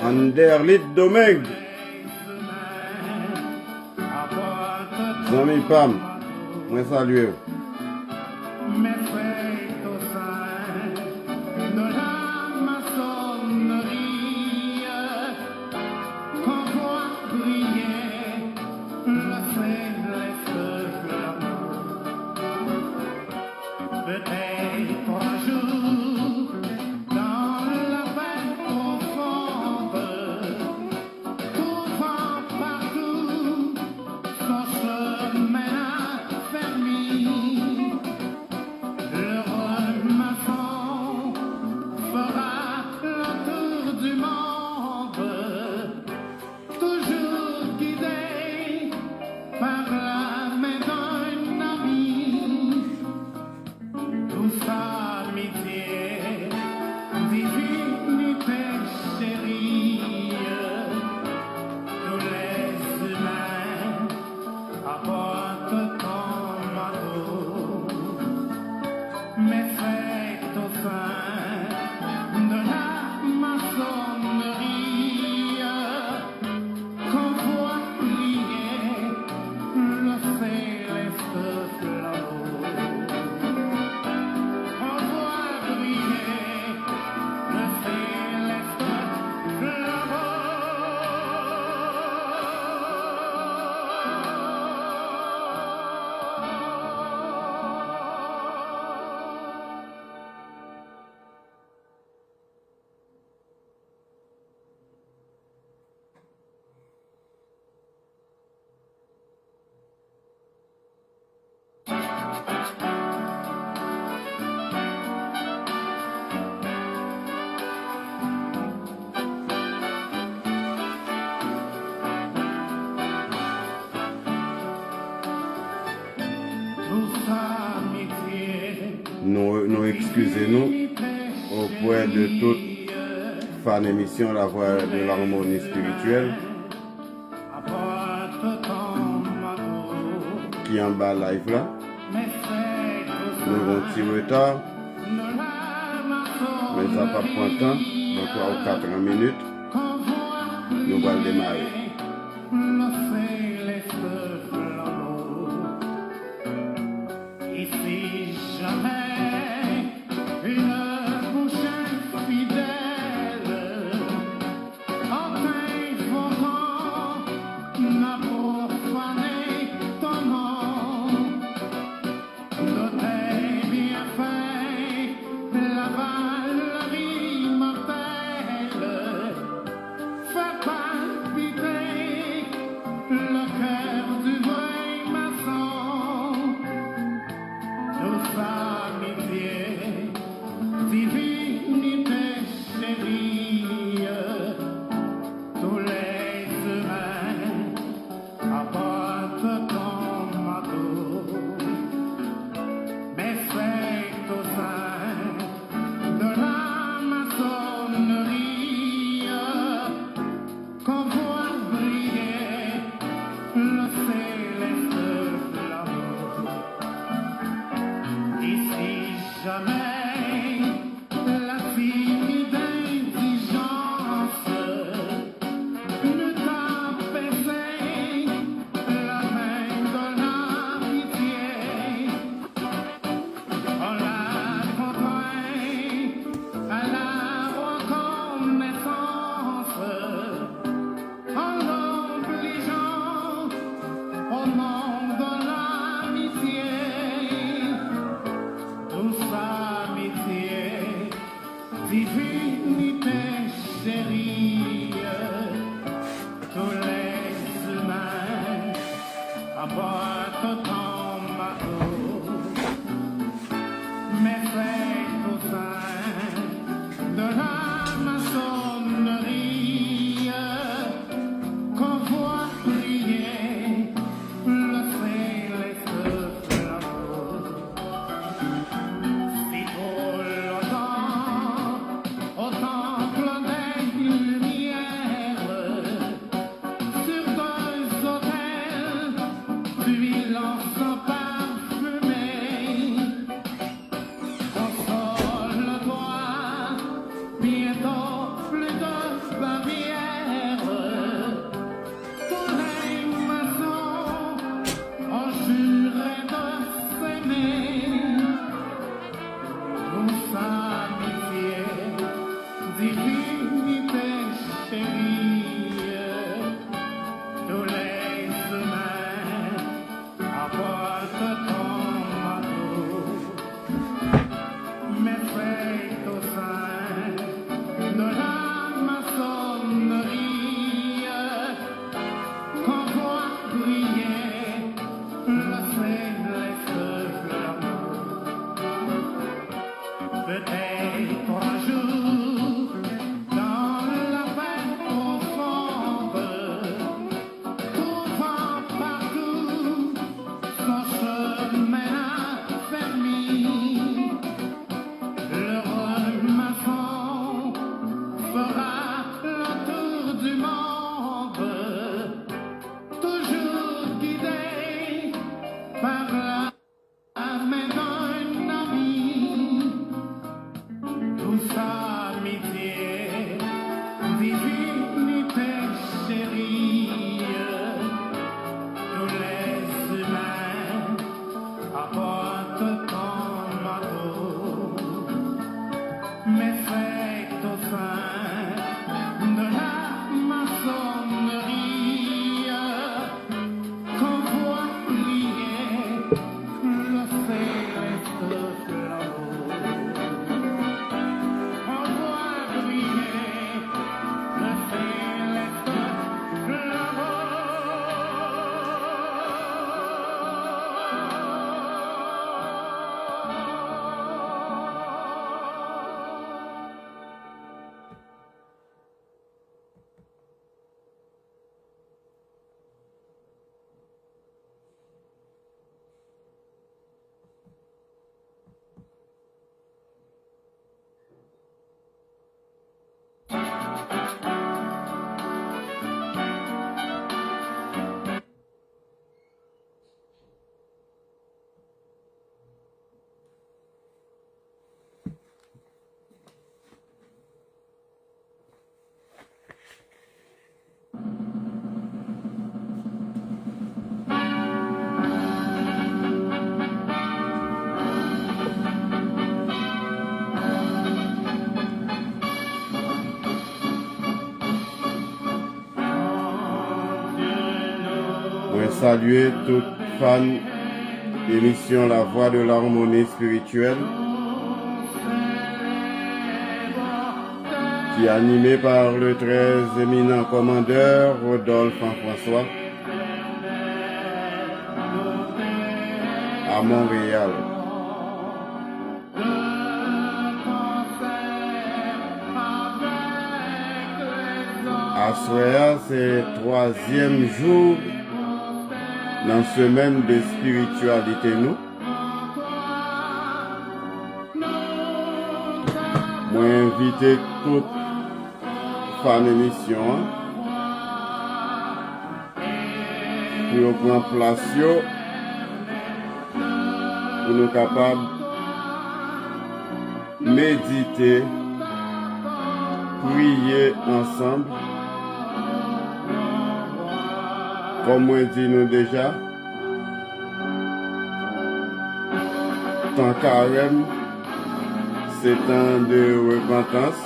Anderlit Domingue. Zami Pam, moi salue. Nous excusez-nous auprès de toute fan émission La Voix de l'harmonie spirituelle qui en bas live là. Nous avons un petit retard, mais ça pas prendre temps, donc 3 ou 4 minutes, nous allons démarrer. Palpiter Je salue toute fan émission La Voix de l'Harmonie Spirituelle qui est animée par le très éminent commandeur Rodolphe François à Montréal. À soir, c'est 3e jour dans la semaine de spiritualité nous. Moi invité toute fan émission pour prendre place pour nous capables méditer, prier ensemble. Comme on dit nous déjà, temps carême, c'est temps de repentance,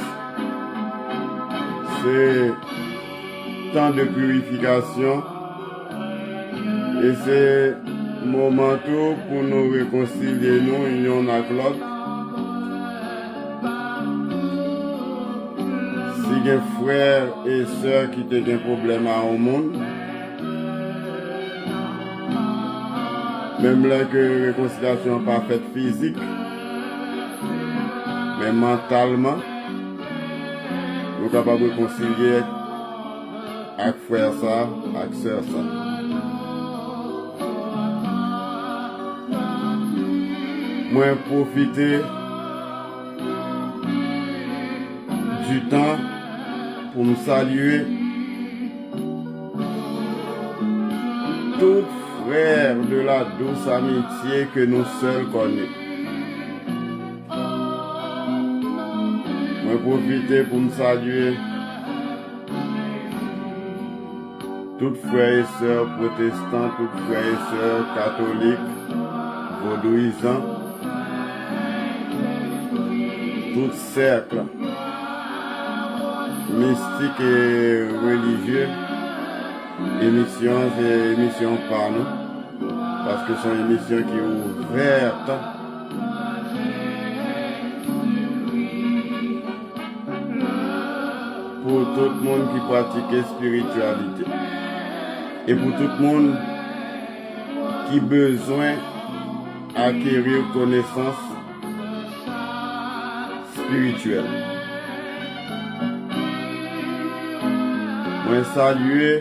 c'est temps de purification et c'est moment tout pour nous réconcilier nous union avec l'autre. Si des frères et sœurs qui ont des problèmes au monde, même là que la réconciliation n'est pas faite physique, mais mentalement, nous sommes capables de réconcilier avec frère ça, avec sœur ça. Moi, profiter du temps pour me saluer toutes frères de la douce amitié que nous seuls connaissons. Je profite pour me saluer toutes frères et sœurs protestants, toutes frères et sœurs catholiques, vaudouisants, tous cercles mystiques et religieux. Émission par nous, parce que c'est une émission qui est ouverte pour tout le monde qui pratique la spiritualité et pour tout le monde qui a besoin d'acquérir connaissance spirituelle. Je salue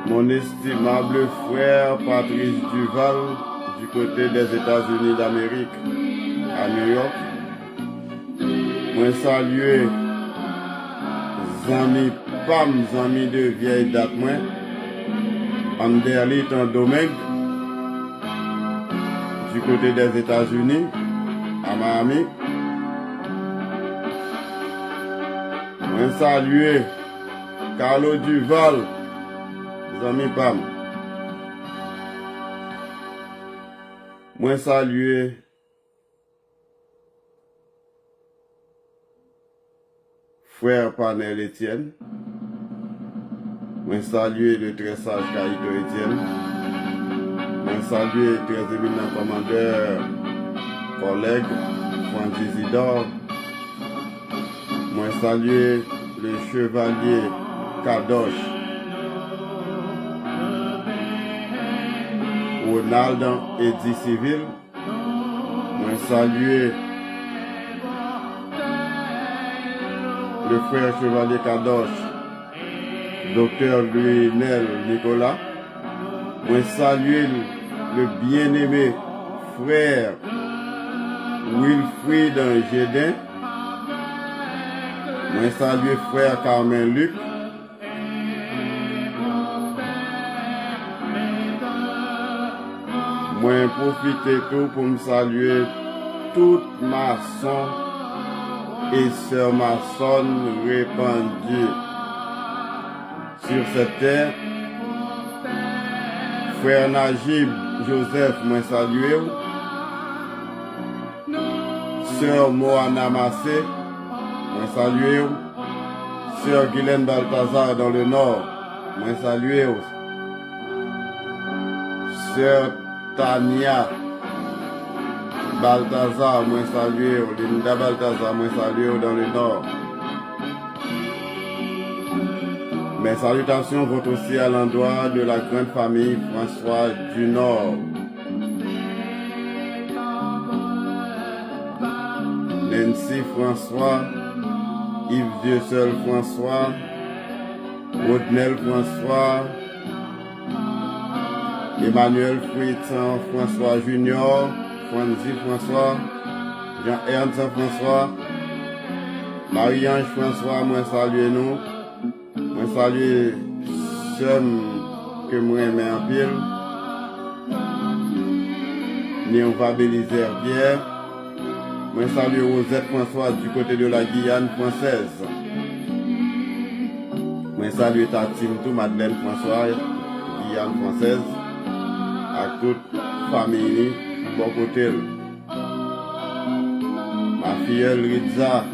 mon estimable frère Patrice Duval du côté des États-Unis d'Amérique, à New York. Je salue amis Pam, amis de vieille date, Anderlit en Domingue, du côté des États-Unis, à Miami. Je salue Carlo Duval, amis Pam. Je salue frère Panel Etienne. Je salue le très sage Caïto Etienne. Je salue le très éminent commandeur, collègue Franck Isidore. Je salue le chevalier Kadosh, Ronald Eddy Civil. Je salue le frère chevalier Kadosh, docteur Louis-Nel Nicolas. Je salue le bien-aimé frère Wilfried Gédin. Je salue frère Carmen Luc. Je profite tout pour me saluer toute maçon et sœur maçonne répandue sur cette terre. Frère Najib Joseph, je salue. Sœur Moana Massé, je salue. Sœur Guylaine Balthazar dans le nord, moi saluer. Sœur Tania Balthazar, moi saluer. Linda Balthazar, moi saluer dans le nord. Mes salutations vont aussi à l'endroit de la grande famille François du Nord. Nancy François, Yves Dieu-Seul François, Rodnel François, Emmanuel Fritz François Junior, Franzi François, Jean-Ernst François, Marie-Ange François, moi saluer nous. Moi saluer ceux que moi aimé en pile. Néon Fabélizer Pierre. Moi saluer Rosette François du côté de la Guyane française. Moi saluer Tatine tout Madeleine François, Guyane française. À toute famille, bon côté. Ma filleule Ritza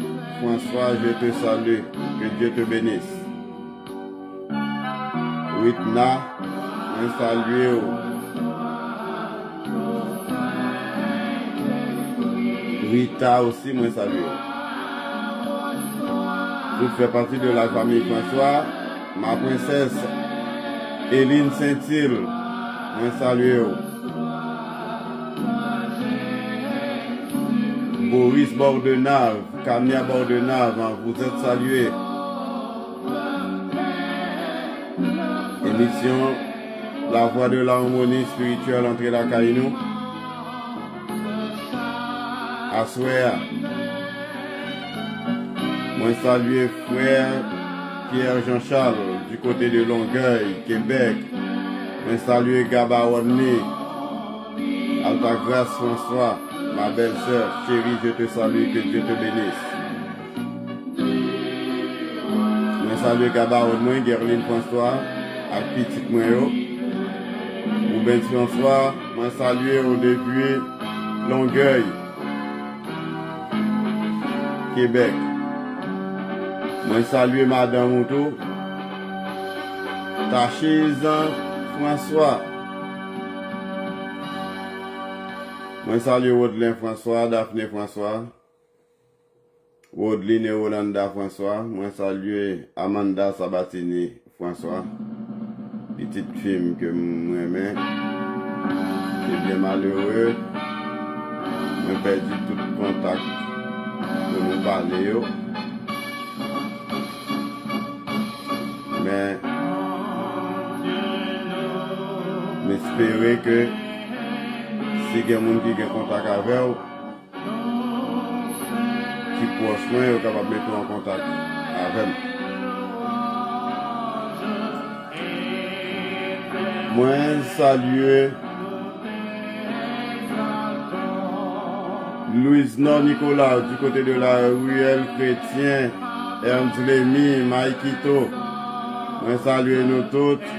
François, je te salue. Que Dieu te bénisse. Whitna, moi saluer. Rita aussi, moi saluer. Tout fait partie de la famille François. Ma princesse Eline Saint-Île, moi saluer. Boris Bordenave, Camilla Bordenave, vous êtes salués. Émission La Voix de l'harmonie spirituelle entre la Caïnou. Assoya. Moi saluer frère Pierre Jean-Charles du côté de Longueuil, Québec. Moi saluer Gabaronné, Altagrace François, ma belle-sœur, chérie, je te salue, que Dieu te bénisse. Moi saluer Gabaronné, Gerline François, à Petite Moyo. Ou François, moi saluer au début Longueuil, Québec. Moi saluer Madame Moutou, Tachise François. Moi saluer Wodelin François, Daphné François, Wodeline et Rolanda François. Moi saluer Amanda Sabatini François. Petite fille que moi aimais. C'est bien malheureux. J'ai perdu tout contact pour nous parler. Mais j'espère que si il y a des gens qui ont contact avec vous, qui proche moi, vous capable de mettre en contact avec moi. Moi, saluer Louise Nicolas du côté de la ruelle chrétien, Ernst Lémy, Maïkito. Moi, saluer nous toutes.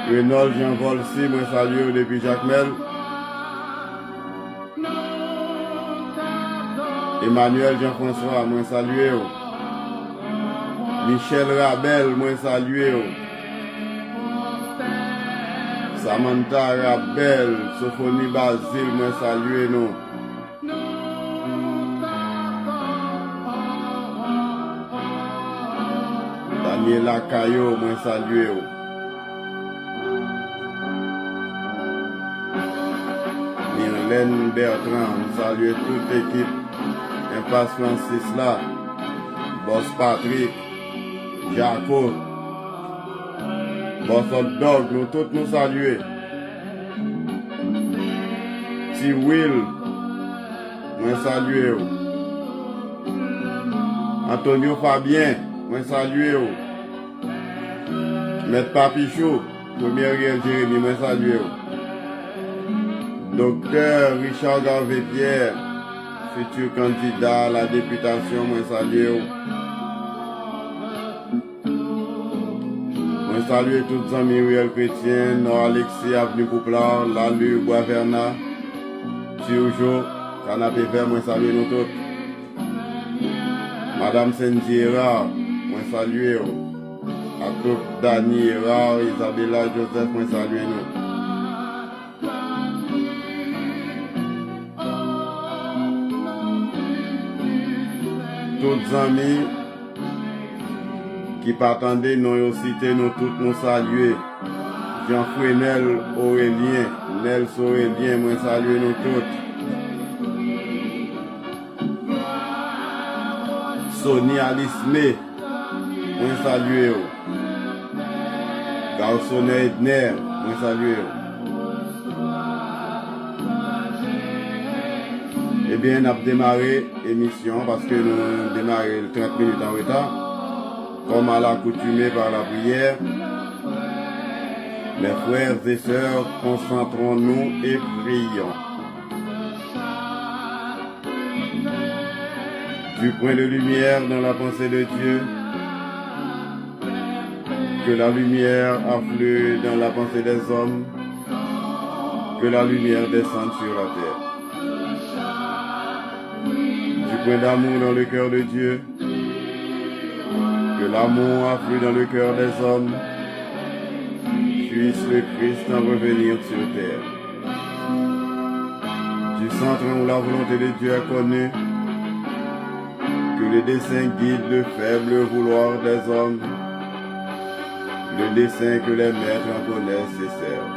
Renold Jean Volsi, moi, saluer depuis Jacmel. Emmanuel Jean-François, moi, saluer. Michel Rabel, moi, saluer. Samantha Rabel, Sophonie Basile, moi saluer nous. Daniela Caillot, moi saluer. Myrlène Bertrand, saluer toute l'équipe. Impasse Francis là. Boss Patrick, Jaco. Boss Hot Dog, nous tous nous saluer. Si Will, moi saluer. Antonio Fabien, moi saluer. Maître Papichou, premier réel Jérémy, moi saluer. Docteur Richard Garvey-Pierre, futur candidat à la députation, moi saluer. Je salue tous les amis Ruel Chrétien, Nord Alexis, Avenue Pouplar, Lalu, Bois-Verna, Turjo, Canapé Vert, moi salue nous tous. Madame Cindy Erard, moi salue. À tout Dani Erard, Isabella Joseph, moi salue nous. Tous amis qui partendaient, nous cité, nous tous nous saluer. Jean-Frénel Aurélien, Nels Aurélien, moi salue nous tous. Sonny Alisme, moi salue. Garçonnet Edner, moi salue. Eh bien, on a démarré l'émission parce que nous avons démarré 30 minutes en retard, comme à l'accoutumée par la prière. Mes frères et sœurs, concentrons-nous et prions. Du point de lumière dans la pensée de Dieu, que la lumière afflue dans la pensée des hommes, que la lumière descende sur la terre. Du point d'amour dans le cœur de Dieu, que l'amour afflue dans le cœur des hommes, puisse le Christ en revenir sur terre. Du centre où la volonté de Dieu est connue, que le dessein guide le faible vouloir des hommes, le dessein que les maîtres en connaissent et servent.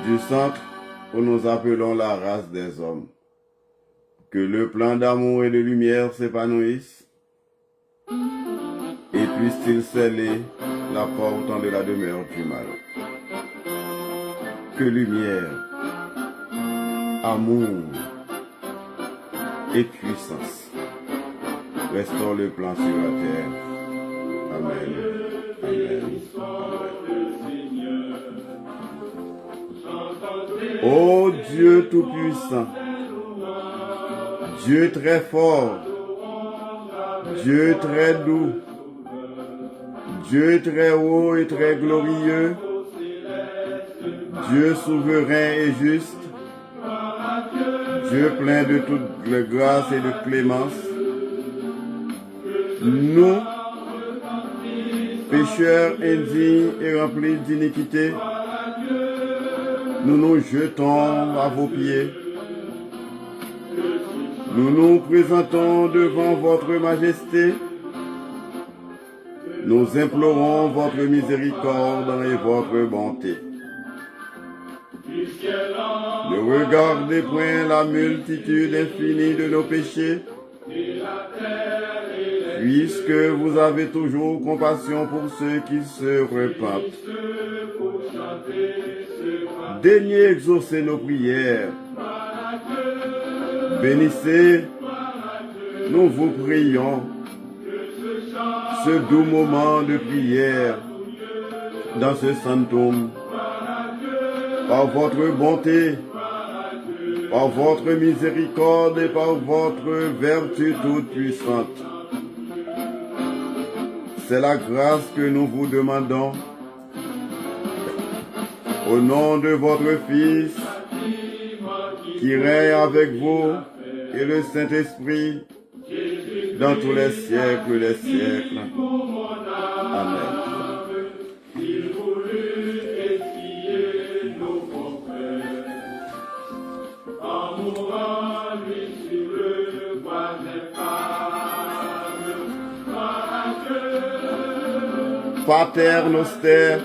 Du centre où nous appelons la race des hommes, que le plan d'amour et de lumière s'épanouisse, et puisse-t-il sceller la porte de la demeure du mal. Que lumière, amour et puissance restaurent le plan sur la terre. Amen. Amen. Amen. Ô Dieu Tout-Puissant, Dieu très fort, Dieu très doux, Dieu très haut et très glorieux, Dieu souverain et juste, Dieu plein de toute grâce et de clémence, nous, pécheurs indignes et remplis d'iniquité, nous nous jetons à vos pieds. Nous nous présentons devant votre majesté. Nous implorons votre miséricorde et votre bonté. Ne regardez point la multitude infinie de nos péchés, puisque vous avez toujours compassion pour ceux qui se repentent. Daignez exaucer nos prières. Bénissez, nous vous prions, ce doux moment de prière dans ce sanctum, par votre bonté, par votre miséricorde et par votre vertu toute puissante. C'est la grâce que nous vous demandons, au nom de votre Fils, qui règne avec vous et le Saint-Esprit dans tous les siècles des siècles. Amen. Pater noster,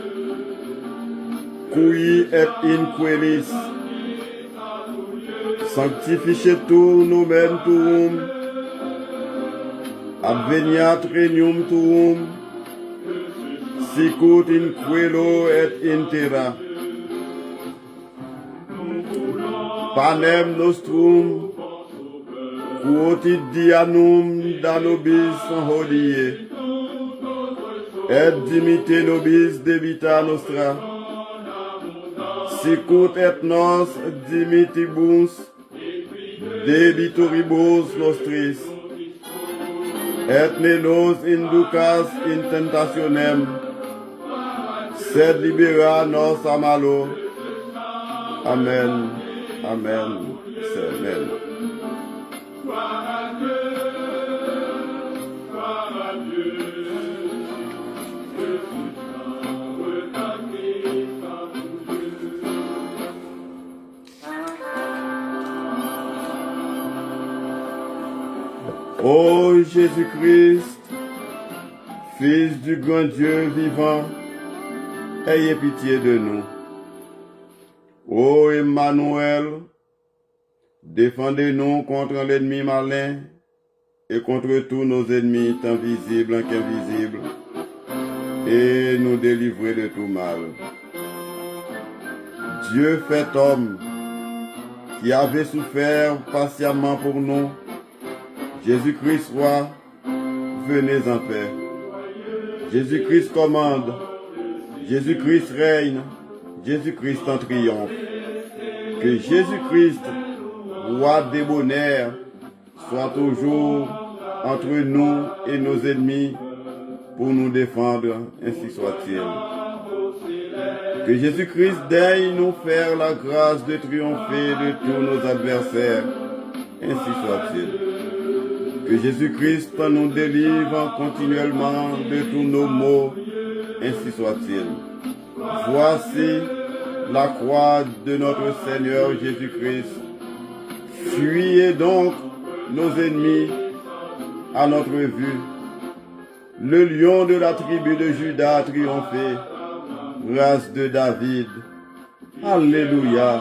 qui et in coelis, sanctificetur nomen tuum, adveniat regnum tuum, sicut in cielo et in terra. Panem nostrum quotidianum da nobis hodie, et dimitte nobis debita nostra, sicut et nos dimitibus debitoribus nostris, et ne nos inducas in tentationem, sed libera nos a malo. Amen. Amen. Amen. Ô Jésus-Christ, Fils du grand Dieu vivant, ayez pitié de nous. Ô Emmanuel, défendez-nous contre l'ennemi malin et contre tous nos ennemis, tant visibles qu'invisibles, et nous délivrer de tout mal. Dieu fait homme, qui avait souffert patiemment pour nous, Jésus-Christ roi, venez en paix. Jésus-Christ commande, Jésus-Christ règne, Jésus-Christ en triomphe. Que Jésus-Christ, roi débonnaire, soit toujours entre nous et nos ennemis pour nous défendre, ainsi soit-il. Que Jésus-Christ daigne nous faire la grâce de triompher de tous nos adversaires, ainsi soit-il. Que Jésus-Christ nous délivre continuellement de tous nos maux, ainsi soit-il. Voici la croix de notre Seigneur Jésus-Christ. Fuyez donc nos ennemis à notre vue. Le lion de la tribu de Juda a triomphé, race de David. Alléluia,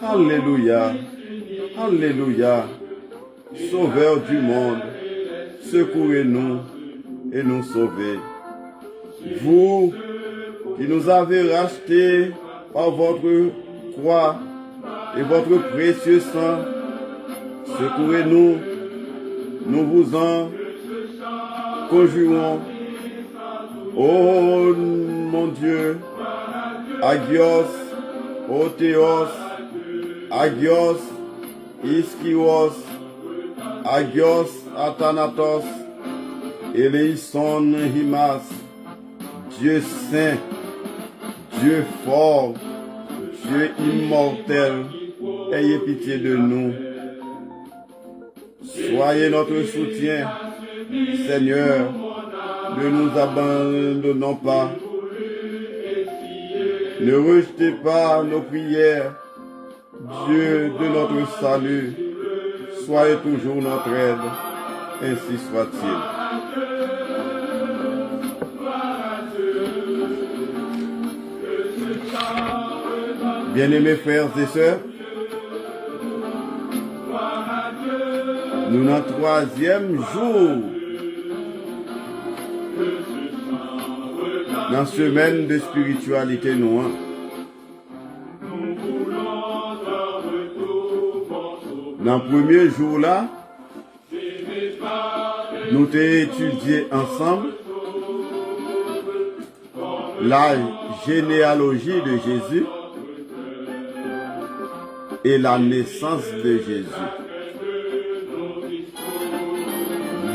alléluia, alléluia. Sauveur du monde, secourez-nous et nous sauvez. Vous qui nous avez rachetés par votre croix et votre précieux sang, secourez-nous, nous vous en conjurons. Ô mon Dieu, Agios, ô Théos, Agios, Iskios, Agios, Athanatos, Eleison, Himas, Dieu saint, Dieu fort, Dieu immortel, ayez pitié de nous. Soyez notre soutien, Seigneur, ne nous abandonnons pas. Ne rejetez pas nos prières, Dieu de notre salut. Soyez toujours notre aide, ainsi soit-il. Bien-aimés frères et sœurs, nous sommes au troisième jour dans la semaine de spiritualité noire. Dans le premier jour là, nous avons étudié ensemble la généalogie de Jésus et la naissance de Jésus.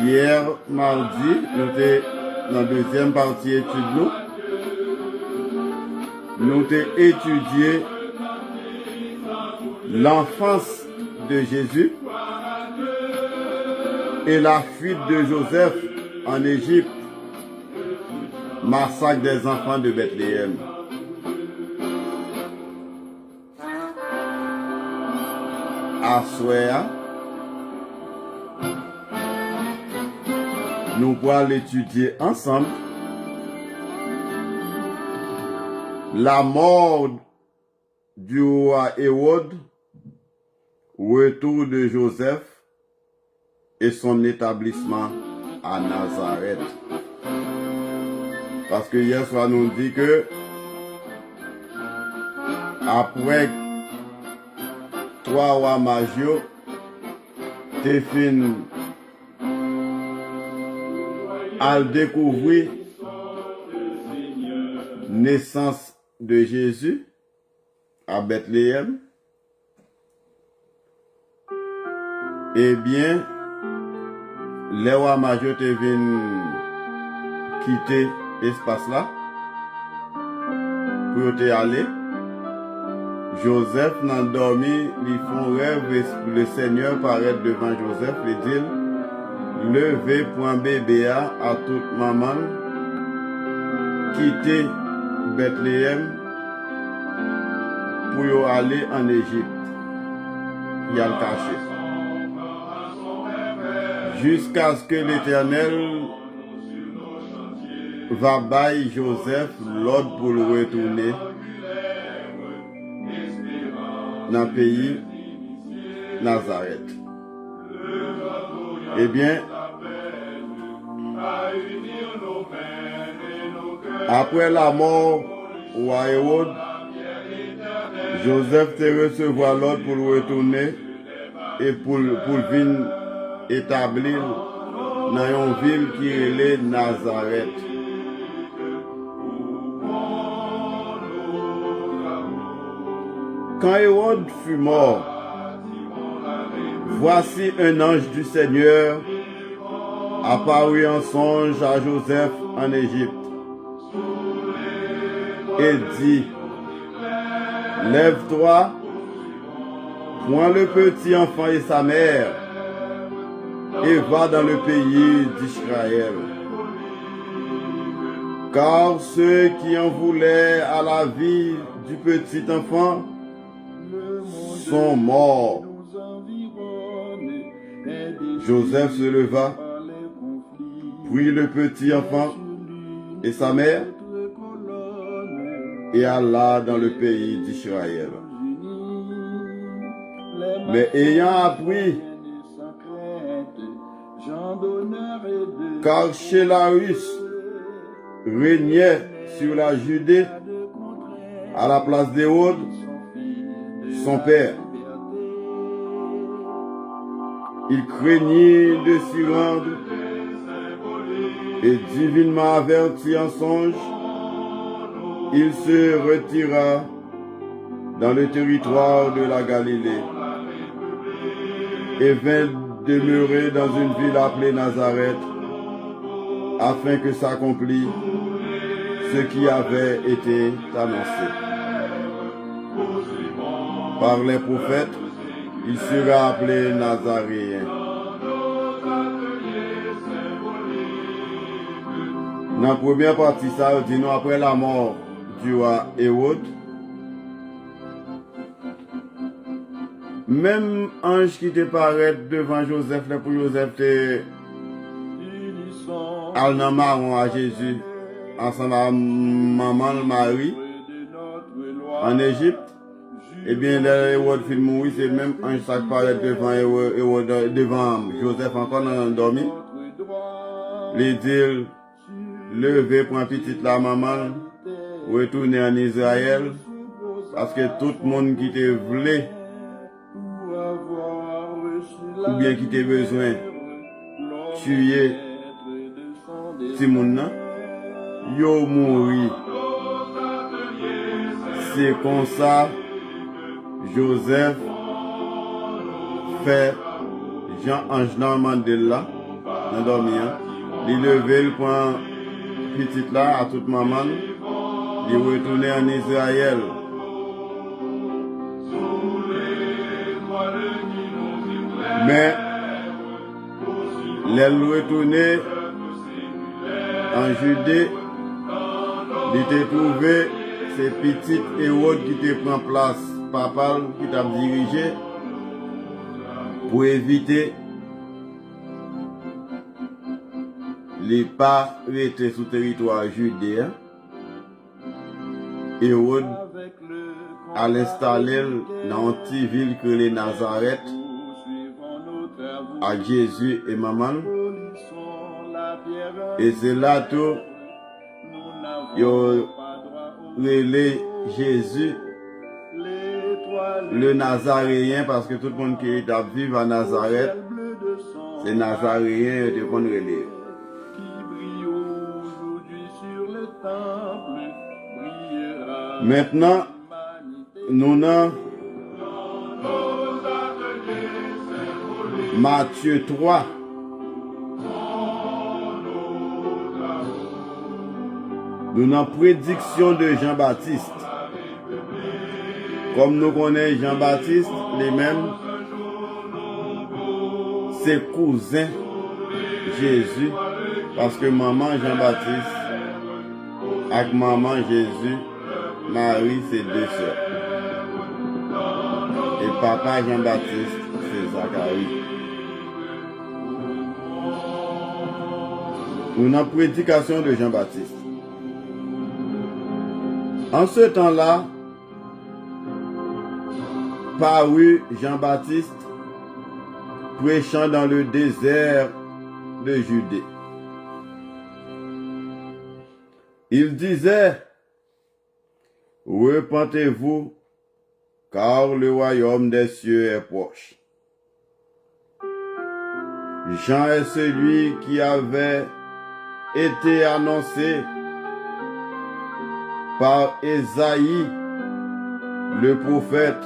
Hier, mardi, nous étions dans la deuxième partie étude. Nous avons étudié l'enfance de Jésus et la fuite de Joseph en Égypte, massacre des enfants de Bethléem. À soir, nous allons l'étudier ensemble. La mort du roi Hérode, retour de Joseph et son établissement à Nazareth. Parce que hier soir nous dit que après 3 rois mages, t'es fin à découvrir naissance de Jésus à Bethléem. Eh bien, les rois mages te viennent quitter l'espace là pour te aller. Joseph n'a dormi, ils font rêve et le Seigneur paraît devant Joseph et dit: levez point bébé à toute maman, quittez Bethléem pour aller en Égypte. Il y a le caché. jusqu'à ce que l'Éternel va bailler Joseph l'ordre pour le retourner dans le pays Nazareth. Eh bien, après la mort de Hérode, Joseph te recevoir l'ordre pour le retourner et pour venir établir dans une ville qui est Nazareth. Quand Hérode fut mort, voici un ange du Seigneur apparut en songe à Joseph en Égypte et dit, lève-toi, prends le petit enfant et sa mère et va dans le pays d'Israël. Car ceux qui en voulaient à la vie du petit enfant sont morts. Joseph se leva, prit le petit enfant et sa mère et alla dans le pays d'Israël. Mais ayant appris qu'Archélaüs régnait sur la Judée à la place d'Hérode, son père, il craignit de s'y rendre et divinement averti en songe, il se retira dans le territoire de la Galilée et vint demeurer dans une ville appelée Nazareth, afin que s'accomplisse ce qui avait été annoncé par les prophètes, il sera appelé Nazaréen. Dans la première partie, ça dit nous après la mort du roi Hérode, même ange qui te paraît devant Joseph, là pour Joseph te al nan marron à Jésus, ensemble à maman Marie, en Égypte, et bien là Hérode film mourir, c'est le même ange qui paraît devant Joseph encore dans dormi. Les dit levez pour un petit la maman, retourner en Israël, parce que tout le monde qui te voulait, ou bien qui te besoin, tuer si moun nan, yo mouri. C'est comme ça, Joseph fait Jean-Ange Mandela, dans dormi, il levé le point petit là à toute maman, il retourné en Israël. Mais, l'aile retourné en Judée, il était trouvé ces petites Hérode qui te prend place, papa qui t'a dirigé, pour éviter les pas étaient sous territoire judéen. Hérode à l'installer dans une petite ville que les Nazareth, à Jésus et maman. Et c'est là tout, yo relé Jésus, le Nazaréen, parce que tout le monde qui est vivre à Nazareth, c'est Nazaréen de qu'on relé. Maintenant, nous avons Matthieu 3. Nous avons prédiction de Jean-Baptiste. Comme nous connaissons Jean-Baptiste, les mêmes, ses cousins Jésus, parce que maman Jean-Baptiste avec maman Jésus, Marie, c'est deux sœurs. Et papa Jean-Baptiste, c'est Zacharie. une prédication de Jean-Baptiste. En ce temps-là, parut Jean-Baptiste prêchant dans le désert de Judée. Il disait, repentez-vous, car le royaume des cieux est proche. Jean est celui qui avait été annoncé par Ésaïe, le prophète,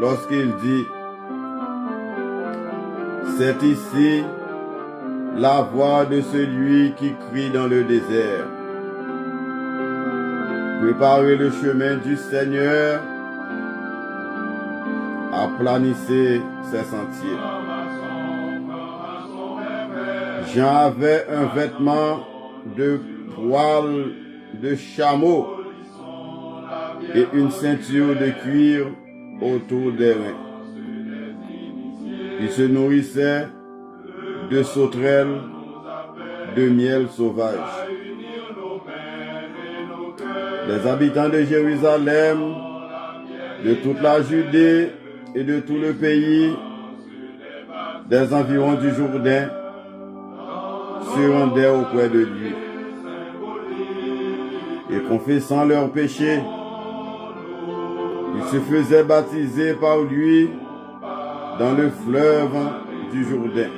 lorsqu'il dit, c'est ici la voix de celui qui crie dans le désert. Préparez le chemin du Seigneur, aplanissez ses sentiers. Jean avait un vêtement de poil de chameau et une ceinture de cuir autour des reins. Il se nourrissait de sauterelles, de miel sauvage. Les habitants de Jérusalem, de toute la Judée et de tout le pays, des environs du Jourdain, se rendaient auprès de lui. Et confessant leurs péchés, ils se faisaient baptiser par lui dans le fleuve du Jourdain.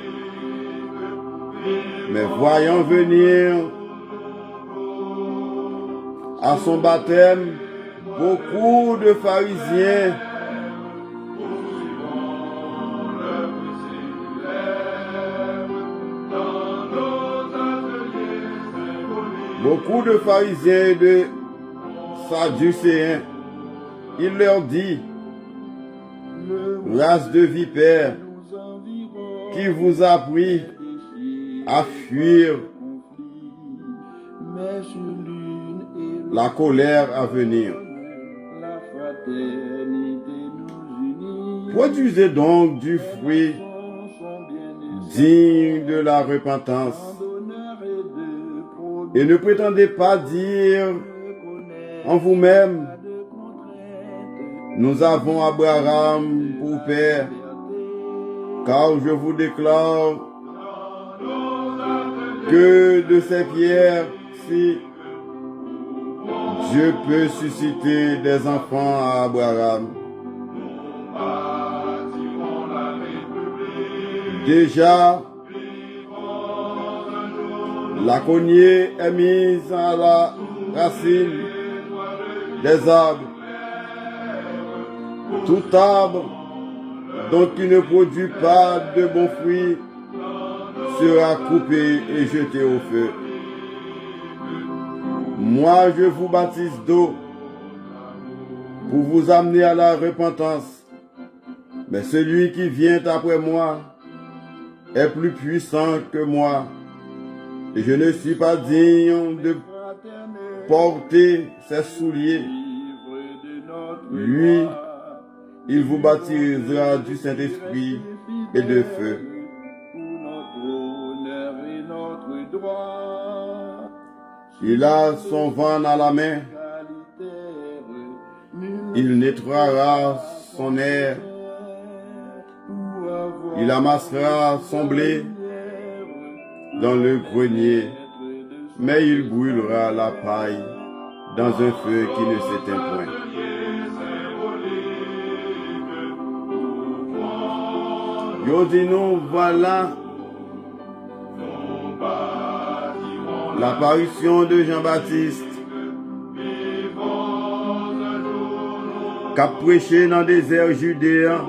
Mais voyant venir à son baptême beaucoup de pharisiens et de Sadducéens, il leur dit, race de vipères, qui vous a pris à fuir la colère à venir. Produisez donc du fruit digne de la repentance et ne prétendez pas dire en vous-même, nous avons Abraham pour père, car je vous déclare que de ces pierres-ci, Dieu peut susciter des enfants à Abraham. Déjà, la cognée est mise à la racine des arbres. Tout arbre dont il ne produit pas de bons fruits sera coupé et jeté au feu. Moi, je vous baptise d'eau pour vous amener à la repentance. Mais celui qui vient après moi est plus puissant que moi. Et je ne suis pas digne de porter ses souliers. Lui, il vous baptisera du Saint-Esprit et de feu. Il a son vent à la main. Il nettoiera son air. Il amassera son blé dans le grenier, mais il brûlera la paille dans un feu qui ne s'éteint point. Yo dit nous, voilà l'apparition de Jean-Baptiste qui a prêché dans le désert judéen.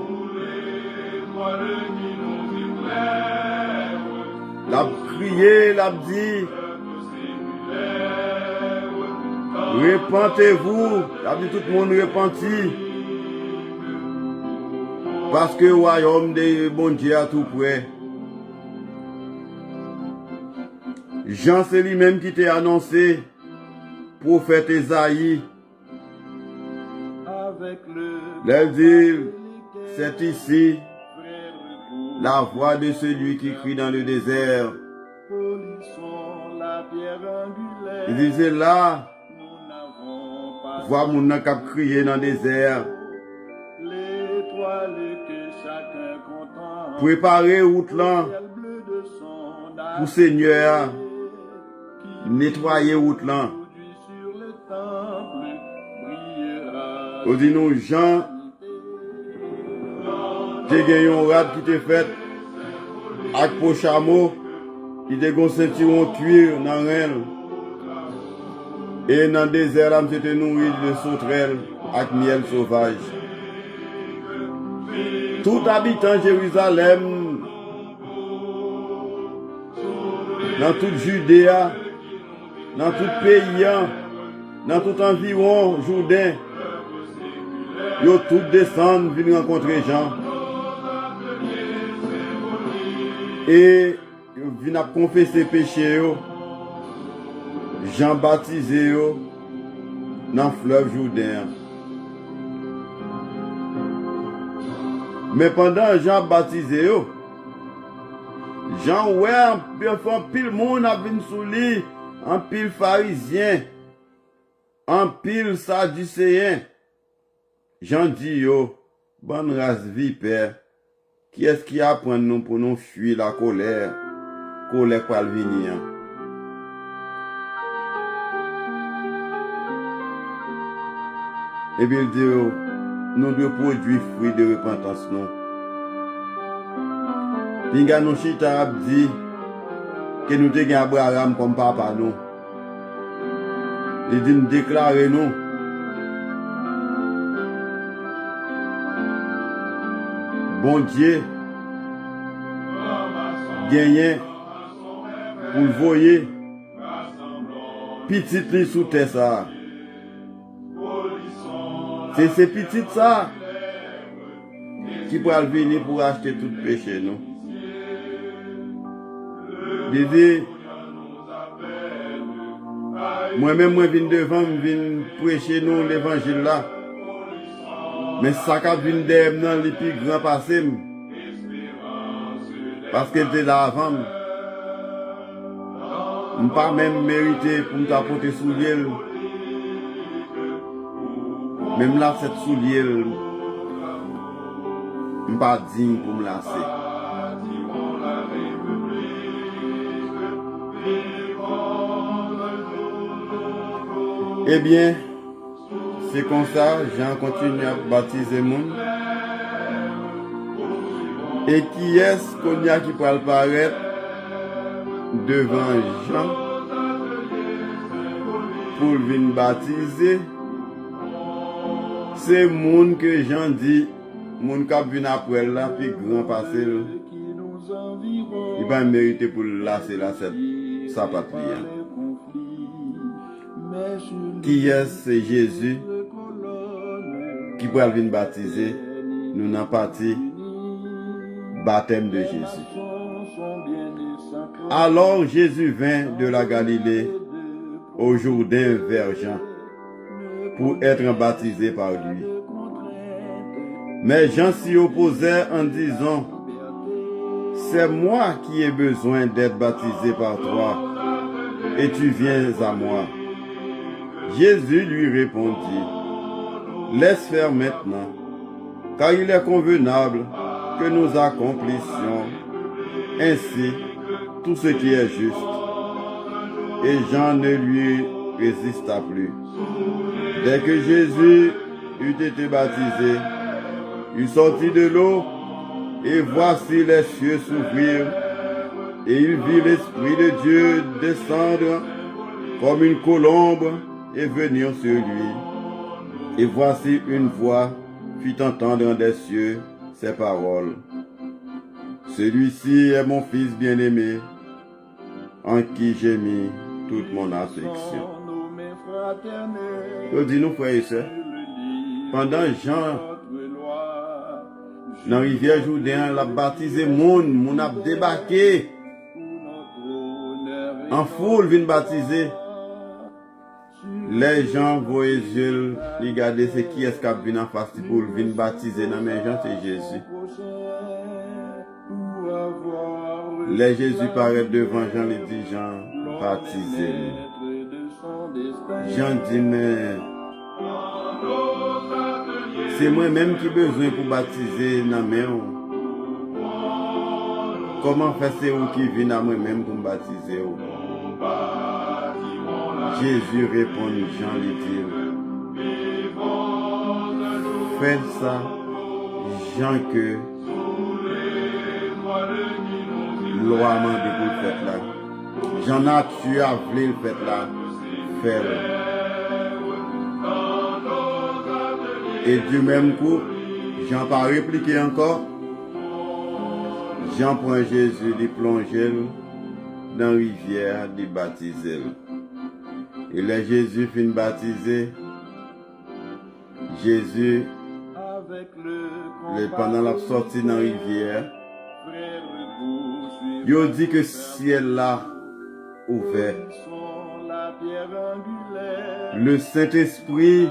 L'a crié, l'a dit, repentez-vous, l'a dit tout le monde repentit, parce que le royaume de bon Dieu a tout près. Jean, c'est lui-même qui t'a annoncé, prophète Ésaïe. Il dit, c'est ici la voix de celui qui crie dans le désert. Il disait là, voir mon nan k'ap crier dans le désert. Préparer route là pour Seigneur. Nettoyer route là. On dit nous Jean, t'es gagné un rad qui t'est fait avec pour chameau, qui t'est gon ceinturon cuir dans elle. Et dans le désert, là, j'étais nourri de sauterelles avec miel sauvage. Tout habitant Jérusalem, dans toute Judée, dans tout pays, dans tout environ Jourdain, ils tous descendent, viennent rencontrer Jean. Et ils viennent confesser péché. Jean baptisé dans le fleuve Jourdain. Mais pendant Jean baptisé, Jean ouais, un pile monde a venu sous lui, un pile pharisien, un pile sadducéen. Jean dit bonne race vipère, qui est-ce qui apprend nous pour nous fuir la colère pour le venir? Et bien il dit nous devons produire fruit de repentance nous. Pinga nous chita dit que nous te gen Abraham comme papa nous. Il dit nous déclarer nous. Bon Dieu, gagné pour le voyer, petit li sous terre ça. C'est ces petites ça qui pourraient venir pour acheter tout péché nous. Dit, moi-même, moi viens devant, je viens prêcher nous l'évangile là. Mais ça qui vient derrière dans les plus grands passés. Parce qu'elle était là avant. Je n'ai pas même mérité pour me t'apporter soulier. Même là, cette soulier, je n'ai pas digne pour me lasser. Eh bien, c'est comme ça, Jean continue à baptiser le monde. Et qui est-ce qu'on y a qui peut apparaître devant Jean pour venir baptiser? C'est le monde que Jean dit, le monde qui vient après là, puis grand passé, il va mériter pour lasser la sa patrie. Qui est-ce? C'est Jésus qui peut venir baptiser. Nous n'avons pas parti baptême de Jésus. Alors Jésus vint de la Galilée au Jourdain vers Jean pour être baptisé par lui. Mais Jean s'y opposait en disant, c'est moi qui ai besoin d'être baptisé par toi, et tu viens à moi. Jésus lui répondit, laisse faire maintenant, car il est convenable que nous accomplissions ainsi tout ce qui est juste. Et Jean ne lui résista plus. Dès que Jésus eut été baptisé, il sortit de l'eau, et voici les cieux s'ouvrirent, et il vit l'Esprit de Dieu descendre comme une colombe et venir sur lui. Et voici une voix fit entendre des cieux ces paroles. Celui-ci est mon Fils bien-aimé, en qui j'ai mis toute mon affection. Je dis nous, frères et sœurs, pendant Jean, dans la rivière Jourdain, l'a baptisé moun a débarqué. En foule, vient baptiser. Les gens voient Dieu, regardez c'est qui est-ce qui vient en face pour venir baptiser. Non, mais Jean, c'est Jésus. Les Jésus paraît devant Jean, il dit Jean, baptisé. Jean dit, mais c'est moi-même qui ai besoin pour baptiser dans la mer. Comment faire c'est vous qui vient à moi-même pour me baptiser? Jésus répond, Jean lui dit, faites ça, Jean que loi m'a dit pour le faire là. Jean a tué à voulu le faire là. Faire. Et du même coup, Jean pas répliqué encore. Jean prend Jésus, il plonge dans la rivière, il baptise. Et là, Jésus finit baptiser. Jésus, pendant la sortie dans la rivière, il dit que le ciel là ouvert. Le Saint-Esprit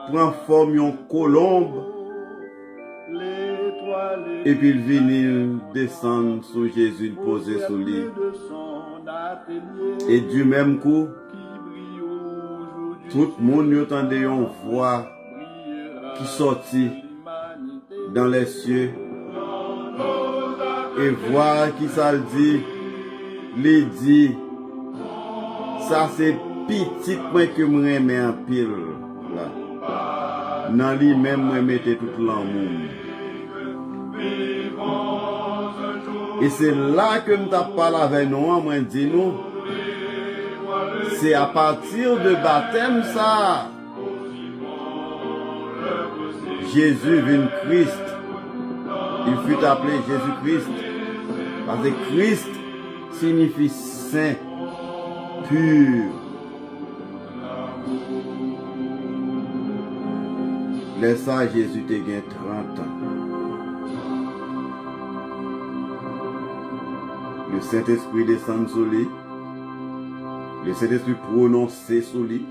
prend forme en colombe. Et puis il vient descendre sur Jésus, poser sur lui. Et du même coup, tout le monde entendait une voix qui sortit dans les cieux. Et voix qui ça dit, lui dit, ça c'est petit point que je remets en pile. Dans lui-même, je mettais tout l'amour. Et c'est là que je parle avec nous, moi dis nous, c'est à partir de baptême ça. Jésus vint Christ. Il fut appelé Jésus-Christ. Parce que Christ signifie saint, pur. Laisse ça, Jésus te gagne 30 ans. Le Saint-Esprit descend sur lui. Le Saint-Esprit prononce sur lui.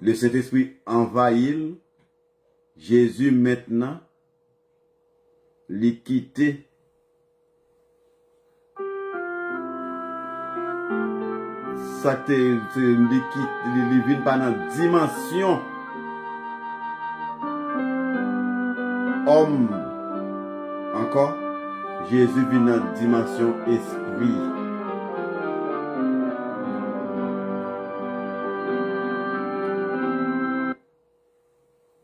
Le Saint-Esprit envahit. Jésus maintenant, l'équité. Ça te l'équité, il vient pas dans la dimension homme. Encore, Jésus vient dans la dimension esprit.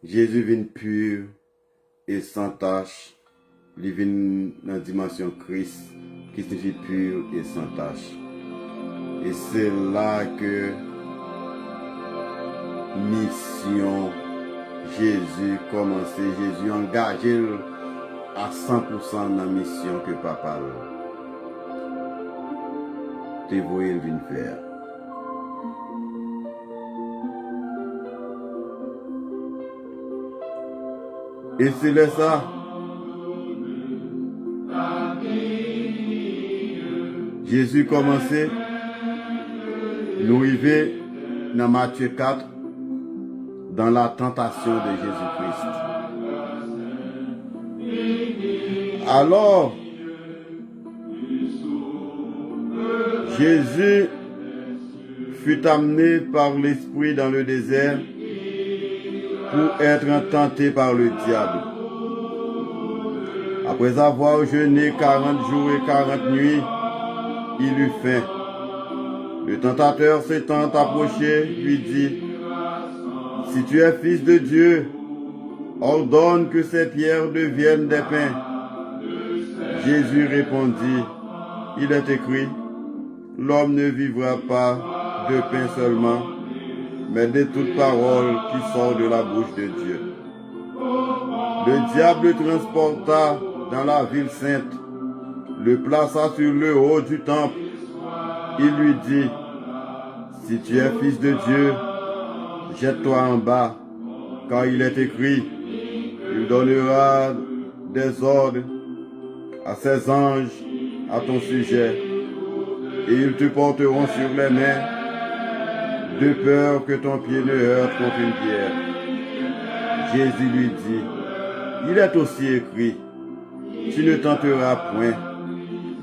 Jésus vient pur et sans tache. Il vient dans la dimension Christ, qui signifie pur et sans tache. Et c'est là que mission Jésus commence. Jésus engagé à 100% dans la mission que papa te voyait venir faire. Et c'est là ça. Jésus commençait, nous arrivons dans Matthieu 4, dans la tentation de Jésus-Christ. Alors, Jésus fut amené par l'Esprit dans le désert pour être tenté par le diable. Après avoir jeûné 40 jours et 40 nuits, il eut faim. Le tentateur s'étant approché, lui dit, « Si tu es fils de Dieu, ordonne que ces pierres deviennent des pains. » Jésus répondit, « Il est écrit, l'homme ne vivra pas de pain seulement, mais de toute parole qui sort de la bouche de Dieu. » Le diable le transporta dans la ville sainte, le plaça sur le haut du temple. Il lui dit, « Si tu es fils de Dieu, jette-toi en bas, car il est écrit, il donnera des ordres à ses anges à ton sujet, et ils te porteront sur les mains, de peur que ton pied ne heurte contre une pierre. » Jésus lui dit, « Il est aussi écrit, tu ne tenteras point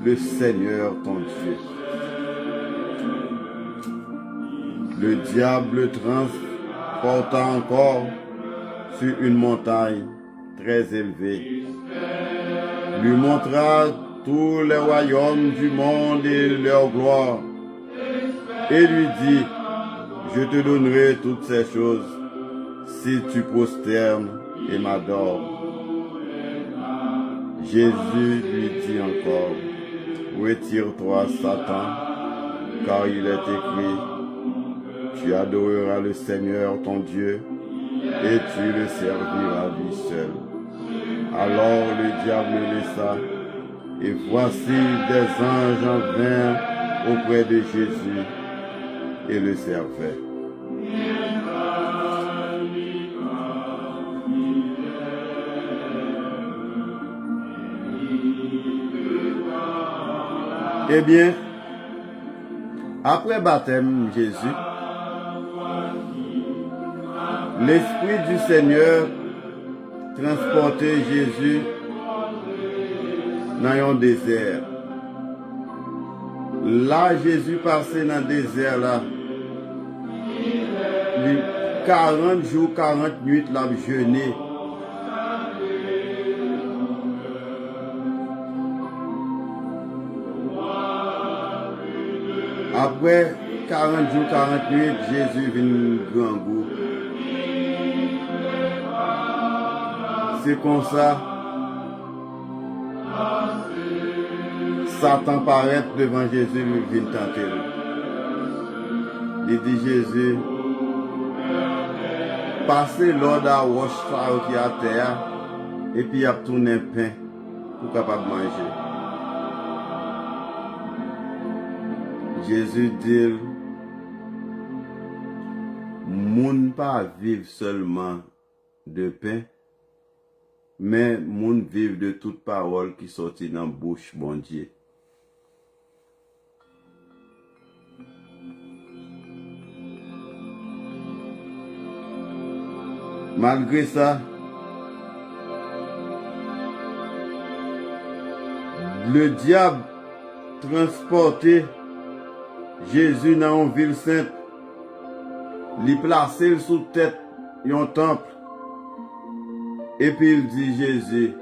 le Seigneur ton Dieu. » Le diable le transporta encore sur une montagne très élevée, lui montra tous les royaumes du monde et leur gloire, et lui dit, je te donnerai toutes ces choses si tu prosternes et m'adores. Jésus lui dit encore, retire-toi, Satan, car il est écrit, tu adoreras le Seigneur ton Dieu et tu le serviras lui seul. Alors le diable le laissa, et voici des anges vinrent auprès de Jésus et le servaient. Eh bien, après baptême, Jésus, l'Esprit du Seigneur transportait Jésus dans un désert. Là, Jésus passait dans le désert là. 40 jours, 40 nuits, là, jeûné. Après 40 jours, 40 nuits, Jésus vient grand goût. C'est comme ça. Satan paraît devant Jésus, lui vient tenter. Il dit Jésus, passez l'ordre à roche qui est à terre, et puis il a tourné un pain pour capable manger. Jésus dit, moun pas vivre seulement de pain, mais moun vivre de toute parole qui sortit dans la bouche bon Dieu. Malgré ça, le diable transportait Jésus dans une ville sainte, lui plaçait sous tête un temple, et puis il dit Jésus,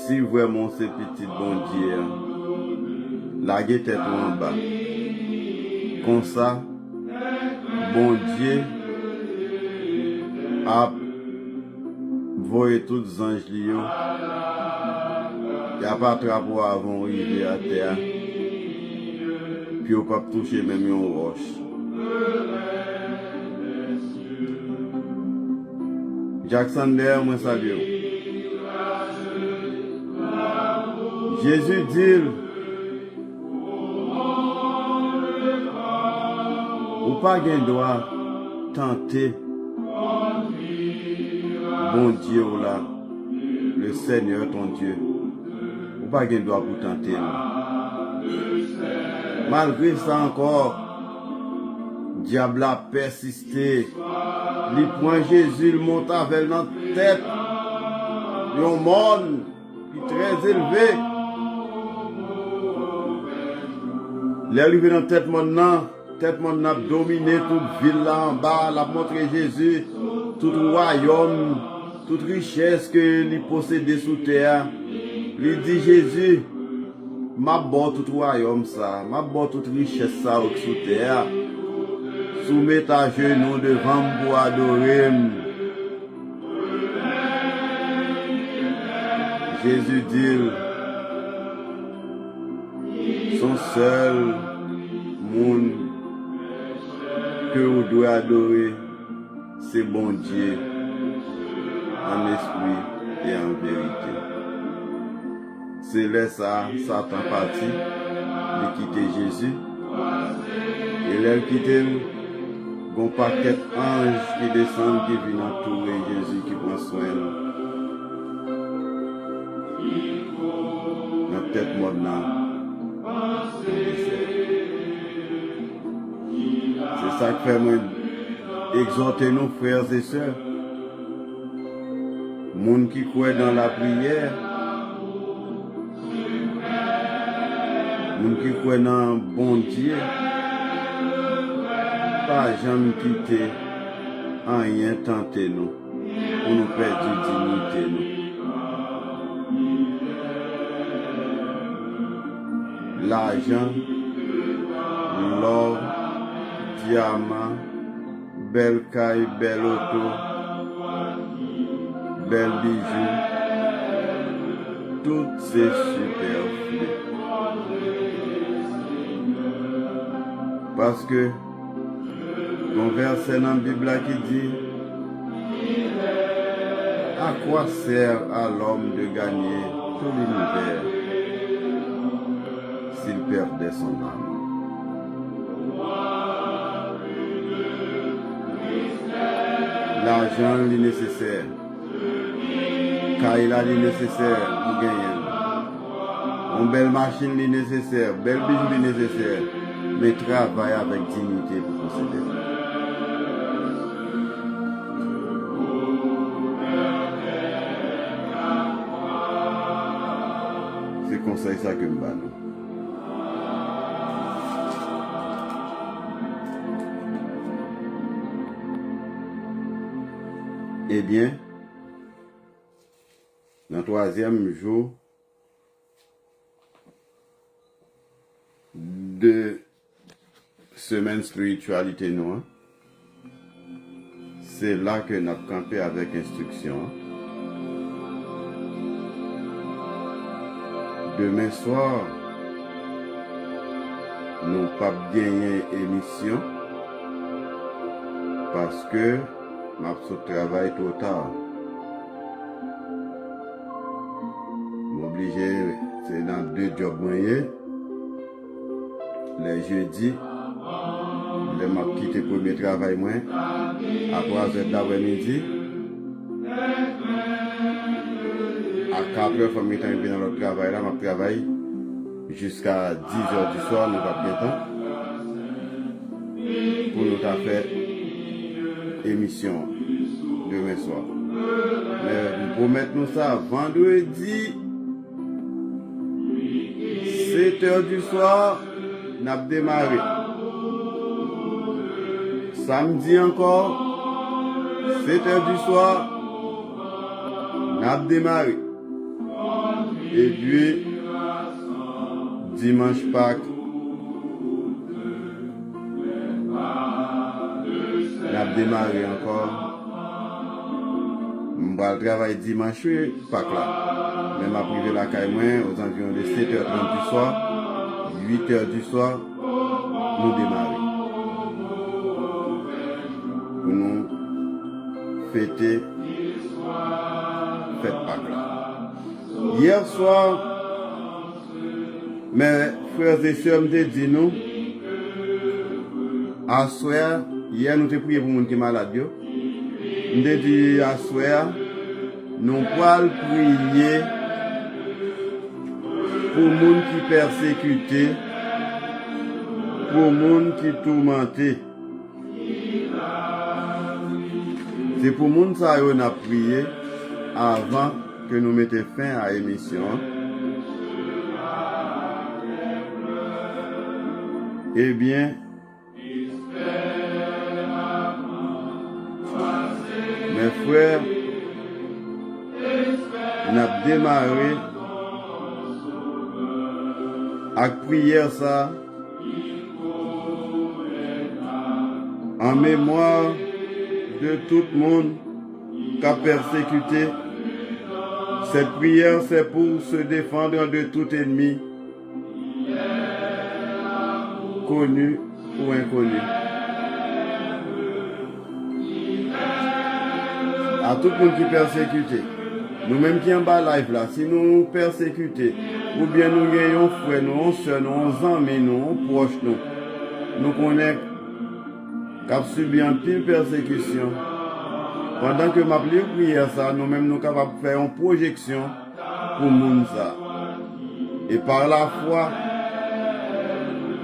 si vraiment c'est petit bon Dieu, laguez tête en bas. Comme ça, bon Dieu a voyé tous les anges liés, il a pas attrapé avant d'arriver à terre, puis il n'a pas touché même une roche. Jackson, moi salue. Jésus dit, ou pas gain droit tenter bon Dieu là, le Seigneur ton Dieu. Ou pas gain droit pour tenter. Malgré ça encore, diable a persisté. Il prend Jésus, il monte avec notre tête. Il y a un monde qui est très élevé. Il est arrivé dans tête maintenant a dominé toute ville là en bas, il a montré Jésus, tout royaume, toute richesse que il possédait sous terre. Il dit Jésus, m'a bon tout royaume ça, m'a bon toute richesse ça sous terre. Soumets à genoux devant moi pour adorer. Jésus dit, son seul monde que vous devez adorer, c'est bon Dieu, en esprit et en vérité. C'est là ça, Satan parti, il quitte Jésus, et il quitte un paquet d'anges qui descendent, qui viennent entourer Jésus, qui prend soin. Notre tête maintenant. C'est ça qui fait moi exhorter nos frères et sœurs. Monde qui croit dans la prière. Monde qui croit dans bon Dieu. pas jamais quitter rien tenter nous pour nous perdre dignité nous. L'argent, l'or, diamant, belle caille, belle auto, belle bijoux, tout c'est superflu. Parce que, mon verset dans la Bible qui dit, à quoi sert à l'homme de gagner tout l'univers s'il perdait son âme? L'argent est nécessaire. Car il a nécessaire pour gagner. Une belle machine est nécessaire, belle bijou est nécessaire. Mais travaille avec dignité pour posséder. C'est conseil ça que je me donne. Eh bien, dans le troisième jour de semaine spiritualité noire, c'est là que nous avons campé avec instruction. Demain soir, nous n'avons pas gagné émission parce que ma travail trop tard. M'obligé, c'est dans 2 jobs moyens. Les jeudis, je m'a quitté pour le travail moins à 3h d'après-midi. À 4h, il faut me mettre dans le travail là, je travaille jusqu'à 10h du soir, nous pas bien temps pour nous faire émission demain soir. Mais pour mettre nous ça vendredi 7h du soir, nous avons démarré. Samedi encore 7h du soir, nous avons démarré. Et puis dimanche Pâques, nous avons démarré encore. Je vais travailler dimanche Pâques là. Mais ma privé la caille aux environs de 7h30 du soir, 8h du soir, nous démarrons. Pour nous fêter fête Pâques là. Hier soir, mes frères et sœurs me dit nous, à soir, hier nous avons prié pour les gens qui sont malades. Nous avons dit à soir, nous allons prier pour les gens qui sont persécutés, pour les gens qui sont tourmentés. C'est pour les gens qui ont prié avant que nous mettions fin à l'émission. Eh bien, mes frères, nous avons démarré avec prière ça en mémoire de tout le monde qui a persécuté. Cette prière, c'est pour se défendre de tout ennemi, connu ou inconnu. À tout le monde qui est persécuté, nous-mêmes qui en bas live là, si nous persécutés, ou bien nous gagnons frères, nous soeurs, nous amis, nous proches, nous connaissons qu'à subir une pile persécution. Pendant que ma prière ça, nous-mêmes nous capables de faire une projection pour moun ça. Et par la foi,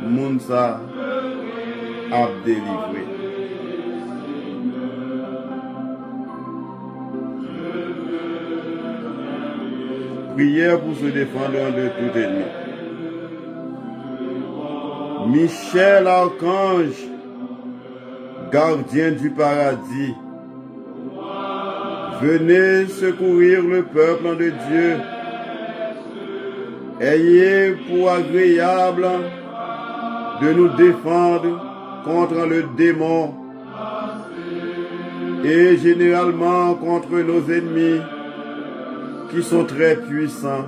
moun ça a délivré. Prière pour se défendre de tout ennemi. Michel Archange gardien du paradis, venez secourir le peuple de Dieu. Ayez pour agréable de nous défendre contre le démon et généralement contre nos ennemis qui sont très puissants,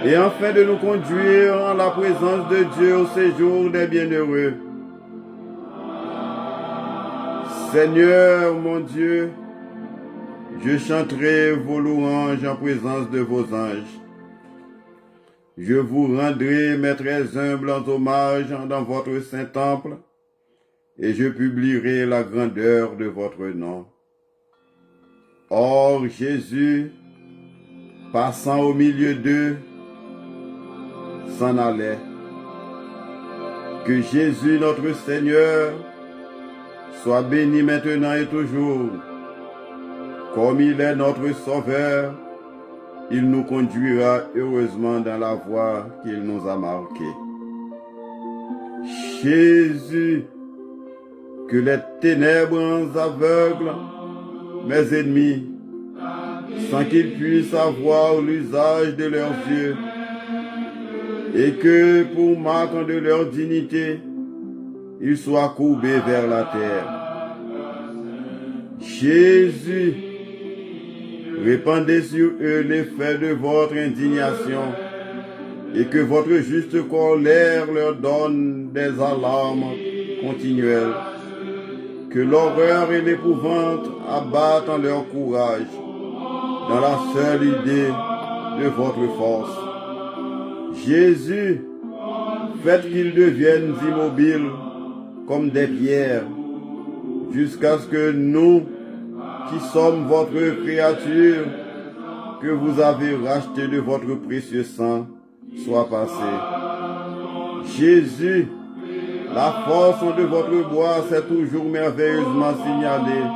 et afin de nous conduire en la présence de Dieu au séjour des bienheureux. Seigneur mon Dieu, je chanterai vos louanges en présence de vos anges. Je vous rendrai mes très humbles hommages dans votre saint temple, et je publierai la grandeur de votre nom. Or Jésus, passant au milieu d'eux, s'en allait. Que Jésus notre Seigneur soit béni maintenant et toujours. Comme il est notre Sauveur, il nous conduira heureusement dans la voie qu'il nous a marquée. Jésus, que les ténèbres aveuglent mes ennemis, sans qu'ils puissent avoir l'usage de leurs yeux, et que pour marque de leur dignité, ils soient courbés vers la terre. Jésus, répandez sur eux l'effet de votre indignation, et que votre juste colère leur donne des alarmes continuelles. Que l'horreur et l'épouvante abattent en leur courage, dans la seule idée de votre force. Jésus, faites qu'ils deviennent immobiles comme des pierres, jusqu'à ce que nous, qui sommes votre créature, que vous avez racheté de votre précieux sang, soient passés. Jésus, la force de votre bois s'est toujours merveilleusement signalée.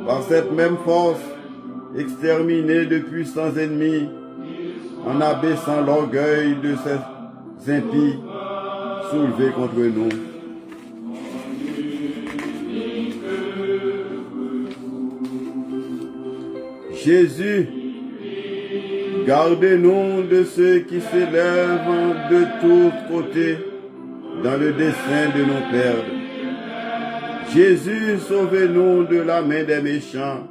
Par cette même force, exterminez de puissants ennemis, en abaissant l'orgueil de ces impies soulevés contre nous. Jésus, gardez-nous de ceux qui s'élèvent de tous côtés dans le dessein de nous perdre. Jésus, sauvez-nous de la main des méchants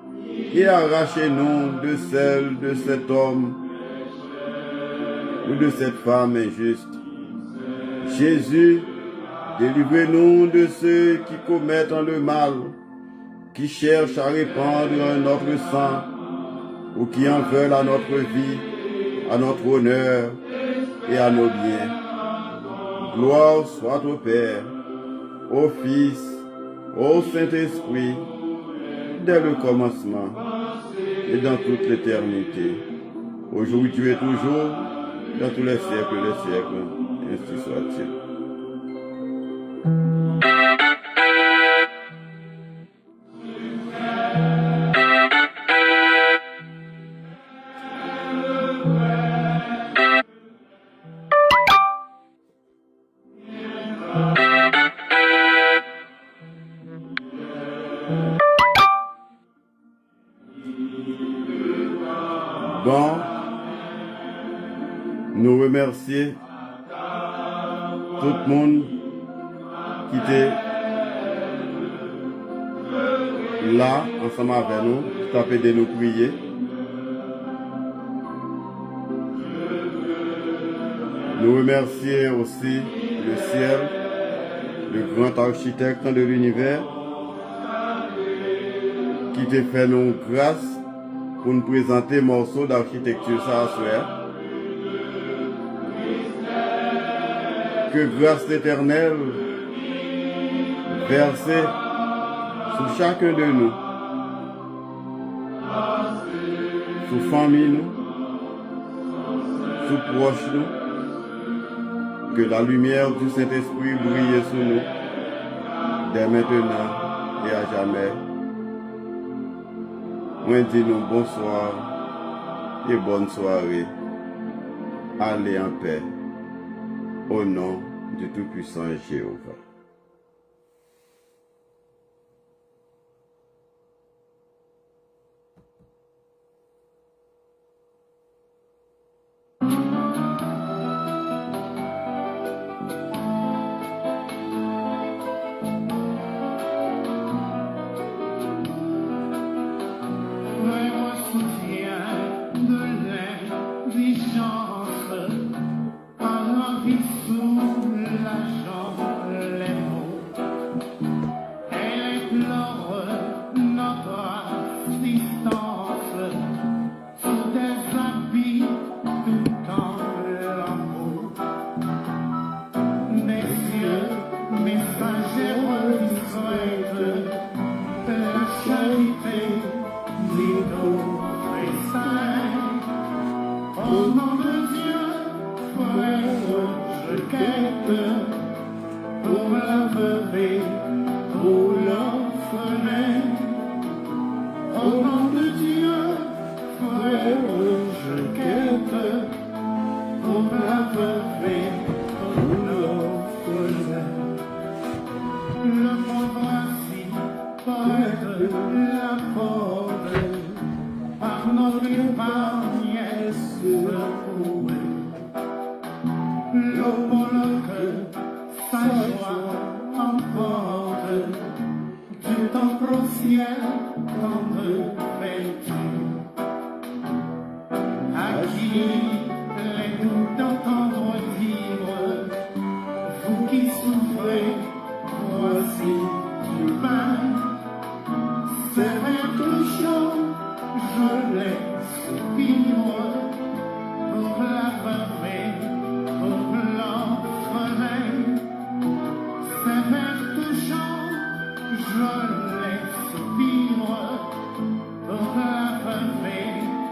et arrachez-nous de celle de cet homme ou de cette femme injuste. Jésus, délivrez-nous de ceux qui commettent le mal, qui cherchent à répandre notre sang ou qui en veulent à notre vie, à notre honneur et à nos biens. Gloire soit au Père, au Fils, au Saint-Esprit, dès le commencement et dans toute l'éternité, aujourd'hui et toujours, dans tous les siècles des siècles, ainsi soit-il. Bon, nous remercier tout le monde qui était là, ensemble avec nous, qui a fait de nous prier. Nous remercier aussi le ciel, le grand architecte de l'univers, qui t'a fait nous grâce pour nous présenter morceaux d'architecture ça à soir. Que grâce éternelle versée sur chacun de nous, sur famille nous, sur proches nous, que la lumière du Saint-Esprit brille sur nous, dès maintenant et à jamais. Moi dis nous bonsoir et bonne soirée. Allez en paix. Au nom du Tout-Puissant Jéhovah. je quête pour la veuve et pour l'orphelin. Au nom de Dieu, frère, je quête pour la veuve et pour l'orphelin. Le pauvre assis près de la porte, par notre épargne secouée. L'aumône que sa joie emporte, du temple au ciel comme vertu. À qui les doux d'entendre dire, vous qui souffrez, voici du pain. C'est vrai que je les soupire pour la veuve et pour l'orphelin. Ces vers touchants, je les soupire pour la veuve et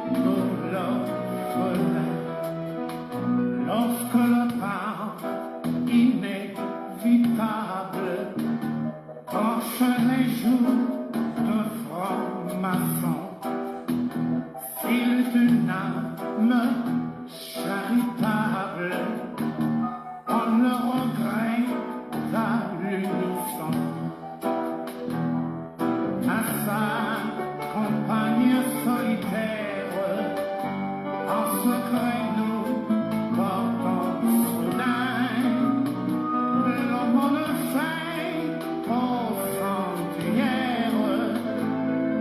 pour l'orphelin. Lorsque le pas inévitable penche les joues d'un franc-maçon, fil d'une âme charitable, on le regrette à l'unisson. À sa compagne solitaire, en secret nous portons soudain l'aumône fait au sanctuaire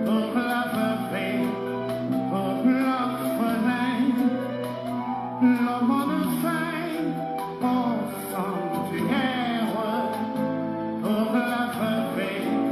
pour la veuve et pour l'orphelin. L'aumône fait au sanctuaire pour la veuve et